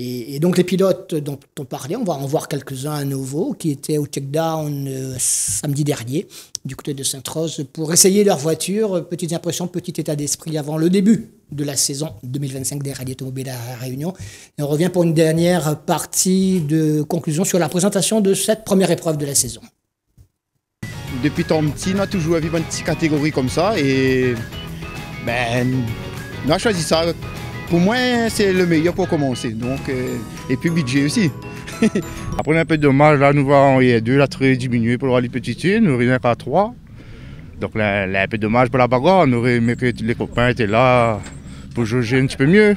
Et donc les pilotes dont on parlait, on va en voir quelques-uns à nouveau qui étaient au check-down samedi dernier du côté de Sainte-Rose pour essayer leur voiture. Petites impressions, petit état d'esprit avant le début de la saison 2025 des rallyes automobiles à Réunion. Et on revient pour une dernière partie de conclusion sur la présentation de cette première épreuve de la saison. Depuis ton petit, on a toujours vécu une petite catégorie comme ça et on a choisi ça. Pour moi, c'est le meilleur pour commencer. Donc, et puis budget aussi. Après, un peu dommage, là, nous voyons il y a 2, la très diminué pour le rallye petite île, nous rien qu'à 3. Donc là, un peu dommage pour la bagarre, on aurait aimé que les copains étaient là pour jauger un petit peu mieux.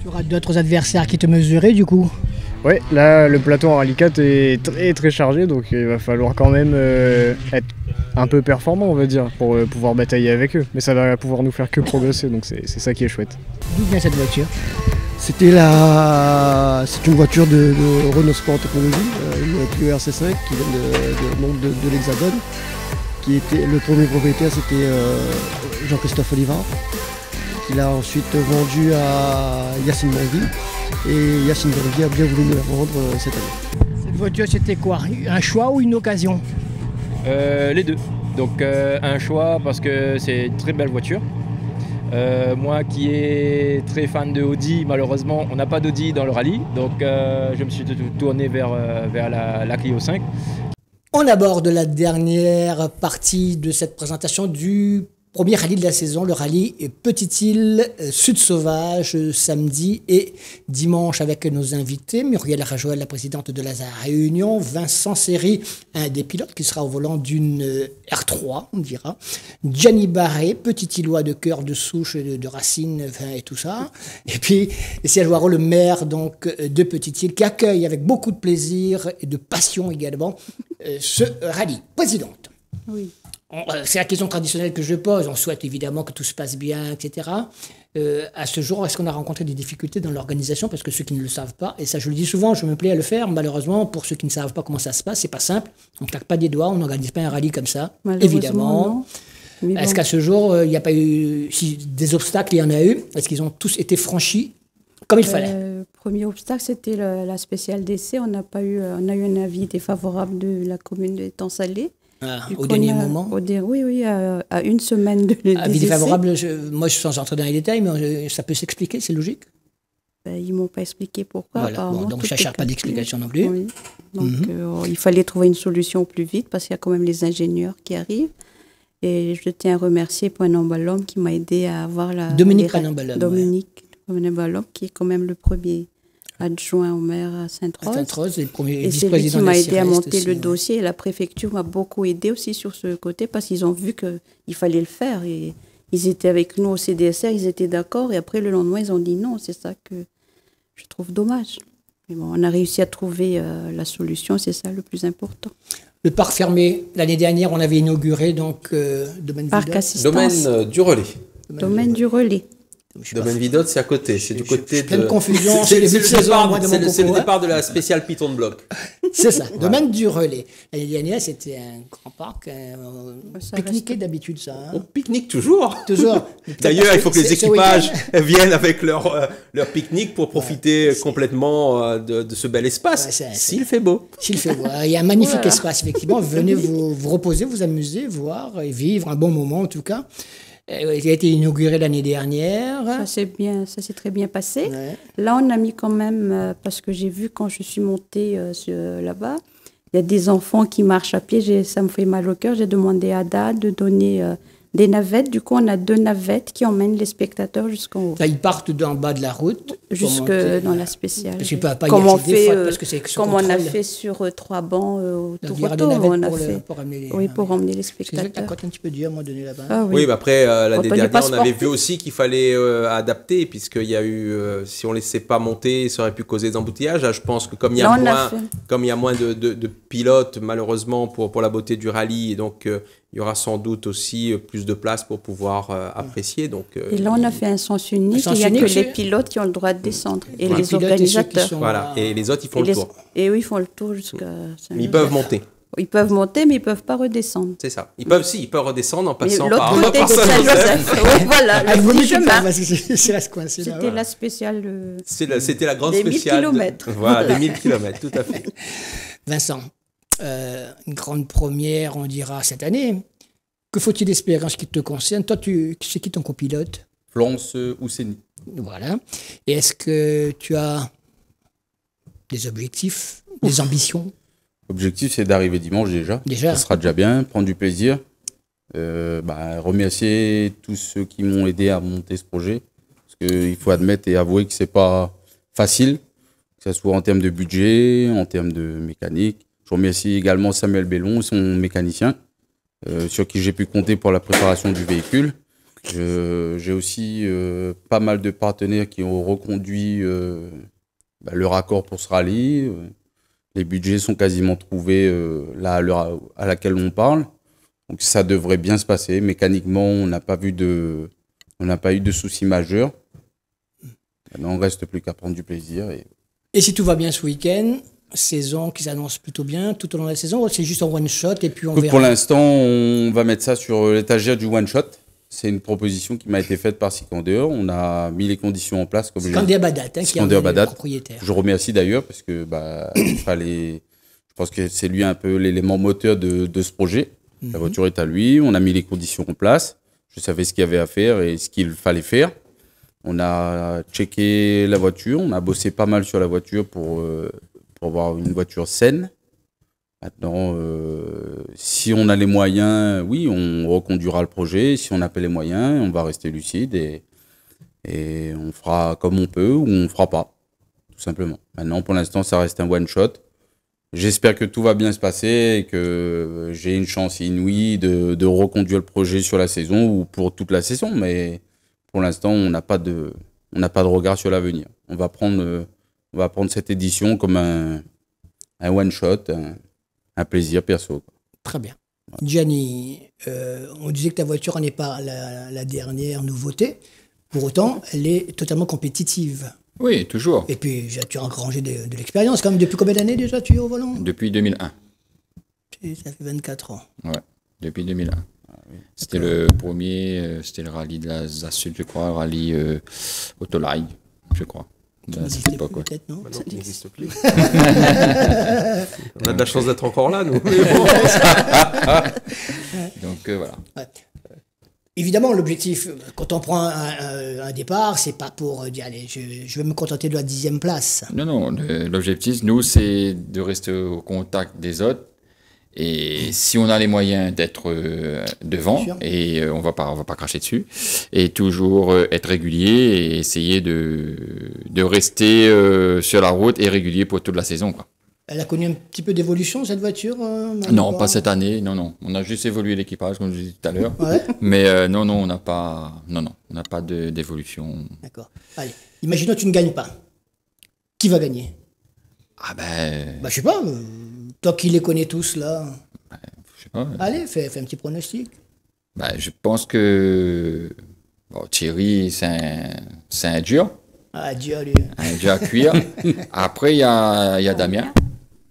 Tu auras d'autres adversaires qui te mesuraient du coup? Oui, là, le plateau en rallye 4 est très très chargé, donc il va falloir quand même être un peu performant, on va dire, pour pouvoir batailler avec eux. Mais ça va pouvoir nous faire que progresser, donc c'est ça qui est chouette. D'où vient cette voiture? C'est une voiture de Renault Sport Technologies, une Clio RC5 qui vient de l'Hexagone. Le premier propriétaire, c'était Jean-Christophe Olivard, qu'il a ensuite vendu à Yacine Bangui. Et Yacine Bangui a bien voulu nous la vendre cette année. Cette voiture, c'était quoi? Un choix ou une occasion? Les deux. Donc un choix parce que c'est une très belle voiture. Moi qui est très fan de Audi, malheureusement on n'a pas d'Audi dans le rallye, donc je me suis tourné vers la Clio 5. On aborde la dernière partie de cette présentation du premier rallye de la saison, le rallye Petite Île Sud Sauvage, samedi et dimanche avec nos invités, Muriel Rajoel, la présidente de l'ASA Réunion, Vincent Seri, un des pilotes qui sera au volant d'une R3, on dira, Gianni Barré, petit îlois de cœur, de souche, de racines, et tout ça, et puis Serge Waro, le maire donc, de Petite Île, qui accueille avec beaucoup de plaisir et de passion également ce rallye. Présidente. Oui. C'est la question traditionnelle que je pose. On souhaite évidemment que tout se passe bien, etc. À ce jour, est-ce qu'on a rencontré des difficultés dans l'organisation? Parce que ceux qui ne le savent pas, et ça je le dis souvent, je me plais à le faire, malheureusement, pour ceux qui ne savent pas comment ça se passe, c'est pas simple. On ne claque pas des doigts, on n'organise pas un rallye comme ça, évidemment. Est-ce qu'à ce jour, il n'y a pas eu si des obstacles? Il y en a eu. Est-ce qu'ils ont tous été franchis comme il fallait? Le premier obstacle, c'était la spéciale d'essai. On a eu un avis défavorable de la commune de Étang-Salé. Au dernier moment? Oui, à une semaine de avis défavorable, moi je suis sans entrer dans les détails, mais ça peut s'expliquer, c'est logique? Ils ne m'ont pas expliqué pourquoi. Voilà. Bon, donc je ne cherche pas d'explication non plus. Oui. Donc il fallait trouver une solution au plus vite parce qu'il y a quand même les ingénieurs qui arrivent. Et je tiens à remercier Poinan-Balom qui m'a aidé à avoir Dominique Poinan-Balom. Dominique Poinan-Balom qui est quand même le premier adjoint au maire à Sainte-Rose. Et c'est lui qui m'a aidé à monter le dossier. Et la préfecture m'a beaucoup aidé aussi sur ce côté parce qu'ils ont vu qu'il fallait le faire. Et ils étaient avec nous au CDSR, ils étaient d'accord. Et après, le lendemain, ils ont dit non. C'est ça que je trouve dommage. Mais bon, on a réussi à trouver la solution. C'est ça le plus important. Le parc fermé, l'année dernière, on avait inauguré donc Domaine Parc assistance. Domaine du Relais. Domaine du Relais. Domaine Vidotte, c'est à côté. C'est du côté de. Pleine confusion. C'est le départ de la spéciale Python de Bloc. C'est ça. Domaine du Relais. L'année dernière, c'était un grand parc. Pique-niquer d'habitude, ça. On pique-nique toujours. Toujours. D'ailleurs, il faut que les équipages viennent avec leur pique-nique pour profiter complètement de ce bel espace. S'il fait beau. S'il fait beau. Il y a un magnifique espace, effectivement. Venez vous reposer, vous amuser, voir et vivre un bon moment, en tout cas. Il a été inauguré l'année dernière. Ça s'est très bien passé. Ouais. Là, on a mis quand même, parce que j'ai vu quand je suis montée là-bas, il y a des enfants qui marchent à pied, ça me fait mal au cœur. J'ai demandé à Ada de donner des navettes. Du coup, on a 2 navettes qui emmènent les spectateurs jusqu'en haut. Là, ils partent d'en bas de la route. Jusque dans la spéciale. Parce qu'il ne peut pas y aller parce que c'est comme on a fait sur 3 bancs autour pour emmener les spectateurs. C'est ça que tu un petit peu dur, moi, donner là-bas. Ah, oui, mais après, l'année dernière, on avait vu aussi qu'il fallait adapter, puisqu'il y a eu, si on ne laissait pas monter, ça aurait pu causer des embouteillages. Je pense que comme il y a moins de pilotes, malheureusement, pour la beauté du rallye, et donc il y aura sans doute aussi plus de place pour pouvoir apprécier. Donc, et là, on a fait un sens unique. Il n'y a que les pilotes qui ont le droit de descendre et les organisateurs. Voilà. Et les autres, ils font le tour. Et eux, ils font le tour jusqu'à... Ils peuvent monter. Ils peuvent monter, mais ils peuvent pas redescendre. C'est ça. Ils peuvent redescendre en passant l'autre par côté de Saint-Joseph. Oui, voilà, Ah, le vous petit mettez pas, chemin. parce que c'est là, coincé là. C'était la spéciale. C'était la grande des 1000 spéciale. kilomètres. Voilà, des 1000 kilomètres, tout à fait. Vincent, une grande première, on dira, cette année. Que faut-il espérer en ce qui te concerne? Toi, c'est qui ton copilote? Florence Ousseni. Voilà. Et est-ce que tu as des objectifs, des ambitions? L'objectif, c'est d'arriver dimanche déjà. Déjà. Ça sera déjà bien, prendre du plaisir. Remercier tous ceux qui m'ont aidé à monter ce projet. Parce qu'il faut admettre et avouer que c'est pas facile, que ce soit en termes de budget, en termes de mécanique. Je remercie également Samuel Bellon, son mécanicien, sur qui j'ai pu compter pour la préparation du véhicule. J'ai aussi pas mal de partenaires qui ont reconduit le raccord pour ce rallye. Les budgets sont quasiment trouvés là à l'heure à laquelle on parle. Donc ça devrait bien se passer. Mécaniquement, on n'a pas eu de soucis majeurs. Maintenant, on ne reste plus qu'à prendre du plaisir. Et si tout va bien ce week-end, saison qui s'annonce plutôt bien tout au long de la saison, ou c'est juste en one shot et puis on verra? Pour l'instant, on va mettre ça sur l'étagère du one shot. C'est une proposition qui m'a été faite par Sikander. On a mis les conditions en place. Sikander Badat, qui est le propriétaire. Je remercie d'ailleurs parce que il fallait. Je pense que c'est lui un peu l'élément moteur de ce projet. La voiture est à lui. On a mis les conditions en place. Je savais ce qu'il y avait à faire et ce qu'il fallait faire. On a checké la voiture. On a bossé pas mal sur la voiture pour avoir une voiture saine. Maintenant, si on a les moyens, oui, on reconduira le projet. Si on n'a pas les moyens, on va rester lucide et on fera comme on peut ou on ne fera pas, tout simplement. Maintenant, pour l'instant, ça reste un one-shot. J'espère que tout va bien se passer et que j'ai une chance inouïe de reconduire le projet sur la saison ou pour toute la saison. Mais pour l'instant, on n'a pas de regard sur l'avenir. On va prendre cette édition comme un one-shot, un plaisir perso. Très bien. Gianni, on disait que ta voiture n'est pas la dernière nouveauté. Pour autant, elle est totalement compétitive. Oui, toujours. Et puis, tu as engrangé de l'expérience. Quand même, depuis combien d'années déjà tu es au volant? Depuis 2001. Ça fait 24 ans. Ouais, depuis 2001. C'était le premier, c'était le rallye de la Sud, je crois, le rallye Autolai, je crois. Ça n'existe plus, peut-être, non? Ça n'existe plus. On a de la chance d'être encore là, nous. Donc, voilà. Ouais. Évidemment, l'objectif, quand on prend un départ, c'est pas pour dire, allez, je vais me contenter de la 10e place. Non, l'objectif, nous, c'est de rester au contact des autres. Et si on a les moyens d'être devant, et on va pas cracher dessus, et toujours être régulier et essayer de rester sur la route et régulier pour toute la saison, quoi. Elle a connu un petit peu d'évolution, cette voiture? Non, pas cette année, non. On a juste évolué l'équipage, comme je disais tout à l'heure. Ouais. Mais non, on n'a pas d'évolution. D'accord. Allez, imaginons que tu ne gagnes pas. Qui va gagner? Ah ben... je sais pas, toi qui les connais tous, là. Je sais pas. Allez, fais un petit pronostic. Je pense que... Thierry, c'est un dur. Ah, dur, lui. Un dur à cuire. Après, il y a Damien.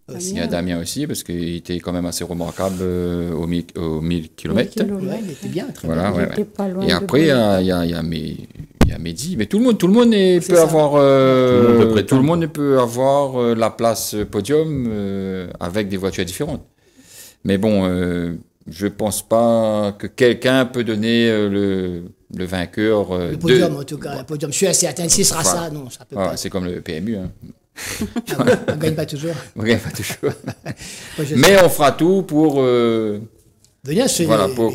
Il y a Damien aussi, parce qu'il était quand même assez remarquable aux 1000 km. Ouais, il était bien, très voilà, bien. Ouais. Et après, il y a Mehdi. Mais tout le monde peut avoir, tout le monde peut avoir la place podium avec des voitures différentes. Mais bon, je pense pas que quelqu'un peut donner le vainqueur. Le podium, en tout cas. Le podium. Je suis assez certain. Si ce sera ça, non, ça peut pas. C'est comme le PMU. Hein. On ne gagne pas toujours. On ne gagne pas toujours. Mais on fera tout pour... venir se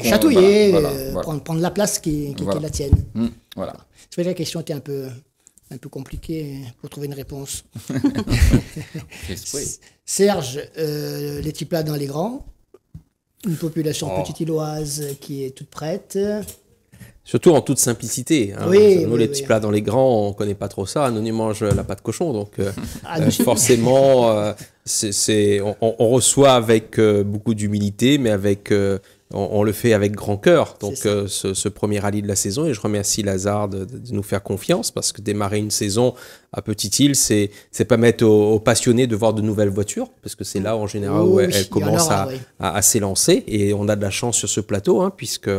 chatouiller, prendre la place qui était la tienne. Voilà. C'est vrai que la question était un peu compliquée pour trouver une réponse. Serge, les petits plats dans les grands. Une population petite-îloise qui est toute prête. Surtout en toute simplicité. Hein. Oui, nous, les petits plats dans les grands, on ne connaît pas trop ça. Nous, on mange la pâte cochon. Donc, forcément, on reçoit avec beaucoup d'humilité, mais avec on le fait avec grand cœur. Donc ce premier rallye de la saison, et je remercie Lazare de nous faire confiance, parce que démarrer une saison à Petite-Île, c'est permettre aux passionnés de voir de nouvelles voitures, parce que c'est là en général où elles commencent à s'élancer, et on a de la chance sur ce plateau, puisque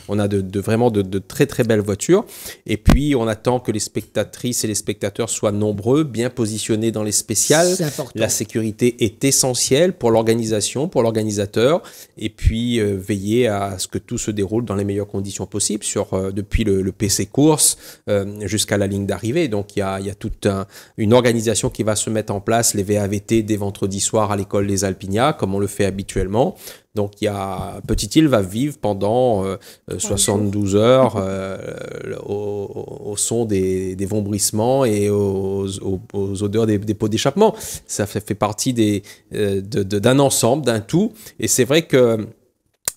on a vraiment de très très belles voitures. Et puis on attend que les spectatrices et les spectateurs soient nombreux, bien positionnés dans les spéciales. La sécurité est essentielle pour l'organisation, pour l'organisateur, et puis veiller à ce que tout se déroule dans les meilleures conditions possibles, depuis le PC course jusqu'à la ligne d'arrivée. Donc il y a toute une organisation qui va se mettre en place, les VAVT dès vendredi soir à l'école des Alpignats, comme on le fait habituellement. Donc Petite-Île va vivre pendant 72 heures au son des vombrissements et aux odeurs des pots d'échappement. Ça fait partie d'un ensemble, d'un tout. Et c'est vrai que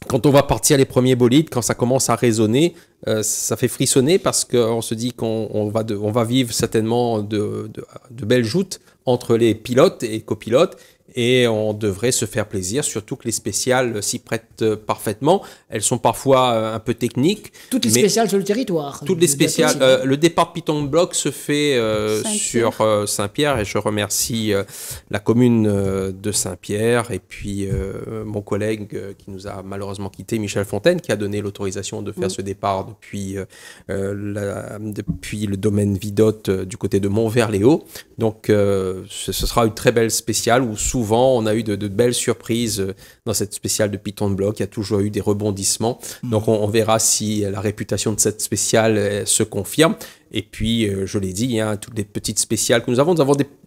quand on va partir les premiers bolides, quand ça commence à résonner, ça fait frissonner, parce qu'on se dit qu'on va vivre certainement de belles joutes entre les pilotes et copilotes, et on devrait se faire plaisir, surtout que les spéciales s'y prêtent parfaitement. Elles sont parfois un peu techniques. Toutes les spéciales sur le territoire. Toutes les spéciales. Le départ Piton Block se fait sur Saint-Pierre, et je remercie la commune de Saint-Pierre, et puis mon collègue qui nous a malheureusement quitté, Michel Fontaine, qui a donné l'autorisation de faire ce départ depuis le domaine Vidotte du côté de Montvert-les-Hauts. Donc ce sera une très belle spéciale où souvent on a eu de belles surprises dans cette spéciale de Piton de Bloc. Il y a toujours eu des rebondissements. Donc on verra si la réputation de cette spéciale se confirme. Et puis, je l'ai dit, toutes les petites spéciales que nous avons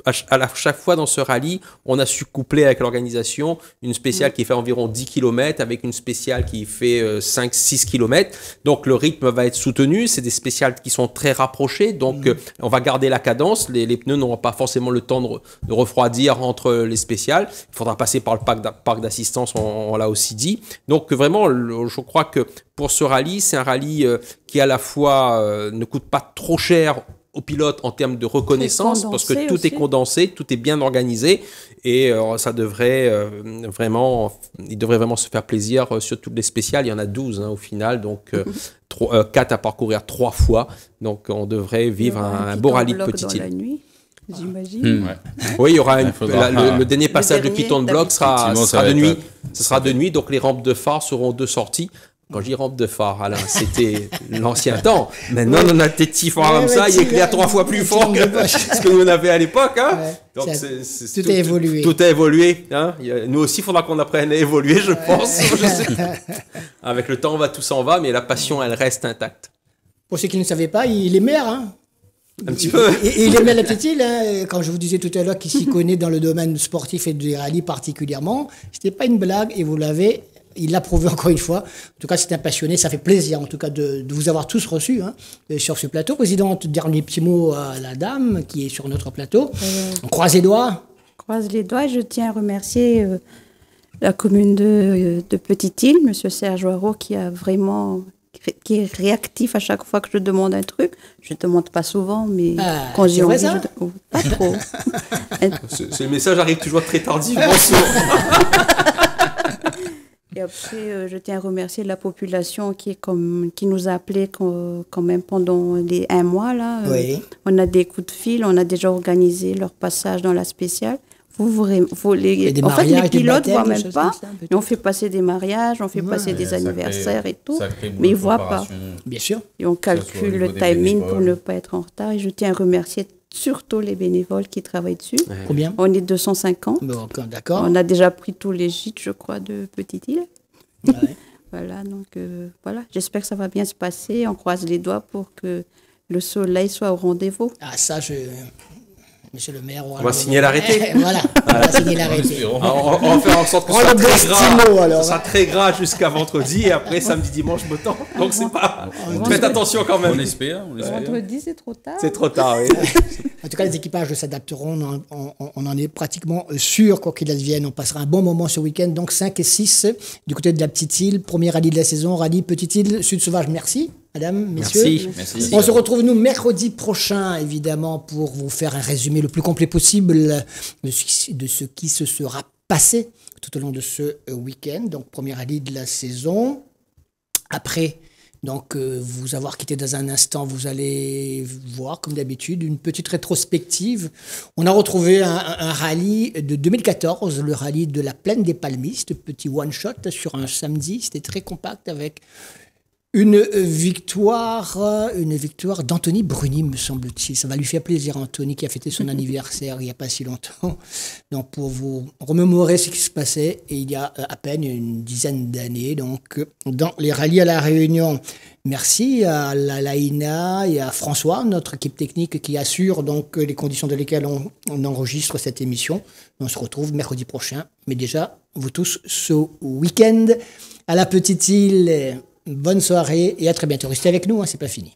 à chaque fois dans ce rallye, on a su coupler avec l'organisation une spéciale qui fait environ 10 km avec une spéciale qui fait 5-6 km. Donc, le rythme va être soutenu. C'est des spéciales qui sont très rapprochées. Donc, on va garder la cadence. Les pneus n'auront pas forcément le temps de refroidir entre les spéciales. Il faudra passer par le parc d'assistance, on l'a aussi dit. Donc, vraiment, je crois que pour ce rallye, c'est un rallye qui à la fois ne coûte pas trop cher aux pilotes en termes de reconnaissance, parce que tout est condensé, tout est bien organisé, et ça devrait il devrait vraiment se faire plaisir sur toutes les spéciales. Il y en a 12 au final, donc 4 à parcourir 3 fois. Donc on devrait vivre un beau rallye de Petite-Île. J'imagine. Oui, il y aura le dernier passage de Piton de Bloc sera de nuit. Ce sera de nuit, donc les rampes de phare seront 2 sorties. Quand je dis rampe de phare, Alain, c'était l'ancien temps. Maintenant, on a des petits phares comme ça, il éclaire 3 fois plus fort que ce que nous on avait à l'époque. Donc tout a évolué. Tout a évolué. Nous aussi, il faudra qu'on apprenne à évoluer, je pense. Avec le temps, tout s'en va, mais la passion, elle reste intacte. Pour ceux qui ne savaient pas, il est maire. Un petit peu. Et il aimait la Petite-Île. Quand je vous disais tout à l'heure qu'il s'y connaît dans le domaine sportif et des rallyes particulièrement, c'était pas une blague, et il l'a prouvé encore une fois. En tout cas, c'est un passionné. Ça fait plaisir, en tout cas, de vous avoir tous reçus sur ce plateau. Présidente, dernier petit mot à la dame qui est sur notre plateau. On croise les doigts. Croise les doigts. Je tiens à remercier la commune de Petite-Île, M. Serge Oireau, qui est réactif à chaque fois que je demande un truc. Je ne demande pas souvent, mais quand j'ai envie, pas trop. Ce message arrive toujours très tardivement. Et après, je tiens à remercier la population qui nous a appelés quand même pendant les 1 mois. Là. Oui. On a des coups de fil, on a déjà organisé leur passage dans la spéciale. Les pilotes ne voient même pas, mais on fait passer des mariages, on fait passer des anniversaires et tout, mais ils ne voient pas. Bien sûr. Et on calcule le timing pour ne pas être en retard. Et je tiens à remercier surtout les bénévoles qui travaillent dessus. Combien ? On est 250. Bon, d'accord. On a déjà pris tous les gîtes, je crois, de Petite-Île. Ouais. Voilà, donc voilà. J'espère que ça va bien se passer. On croise les doigts pour que le soleil soit au rendez-vous. Ah, ça, Monsieur le maire, on va signer l'arrêté. Voilà, on va signer l'arrêté. On va faire en sorte que ce sera très gras jusqu'à vendredi, et après samedi, dimanche, beau temps. Donc c'est pas. Faites attention quand même. On espère. Vendredi, c'est trop tard. C'est trop tard, oui. En tout cas, les équipages s'adapteront. On en est pratiquement sûr, quoi qu'il advienne. On passera un bon moment ce week-end. Donc 5 et 6 du côté de la Petite-Île. Premier rallye de la saison, rallye Petite-Île, Sud Sauvage. Merci. Madame, messieurs. Merci. On se retrouve, nous, mercredi prochain, évidemment, pour vous faire un résumé le plus complet possible de ce qui se sera passé tout au long de ce week-end. Donc, premier rallye de la saison. Après, donc, vous avoir quitté dans un instant, vous allez voir, comme d'habitude, une petite rétrospective. On a retrouvé un rallye de 2014, le rallye de la Plaine des Palmistes, petit one-shot sur un samedi. C'était très compact avec une victoire d'Anthony Bruni, me semble-t-il. Ça va lui faire plaisir, Anthony, qui a fêté son anniversaire il n'y a pas si longtemps. Donc, pour vous remémorer ce qui se passait il y a à peine une dizaine d'années, donc, dans les rallyes à La Réunion. Merci à la Laïna et à François, notre équipe technique qui assure donc les conditions dans lesquelles on enregistre cette émission. On se retrouve mercredi prochain. Mais déjà, vous tous, ce week-end à la Petite Île. Bonne soirée et à très bientôt. Restez avec nous, c'est pas fini.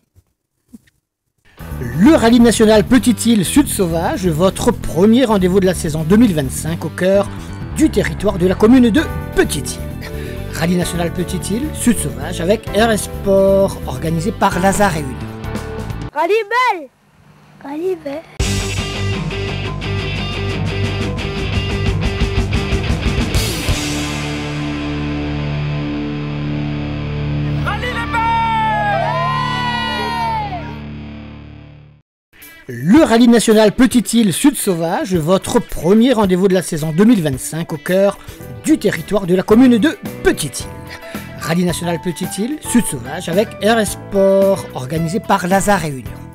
Le rallye national Petite Île Sud Sauvage, votre premier rendez-vous de la saison 2025 au cœur du territoire de la commune de Petite Île. Rallye national Petite Île Sud Sauvage avec RS Sport, organisé par Lazare Réunion. Rallye belle. Rallye belle. Le rallye national Petite Île Sud Sauvage, votre premier rendez-vous de la saison 2025 au cœur du territoire de la commune de Petite Île. Rallye national Petite Île Sud Sauvage avec RS Sport, organisé par Lazare Réunion.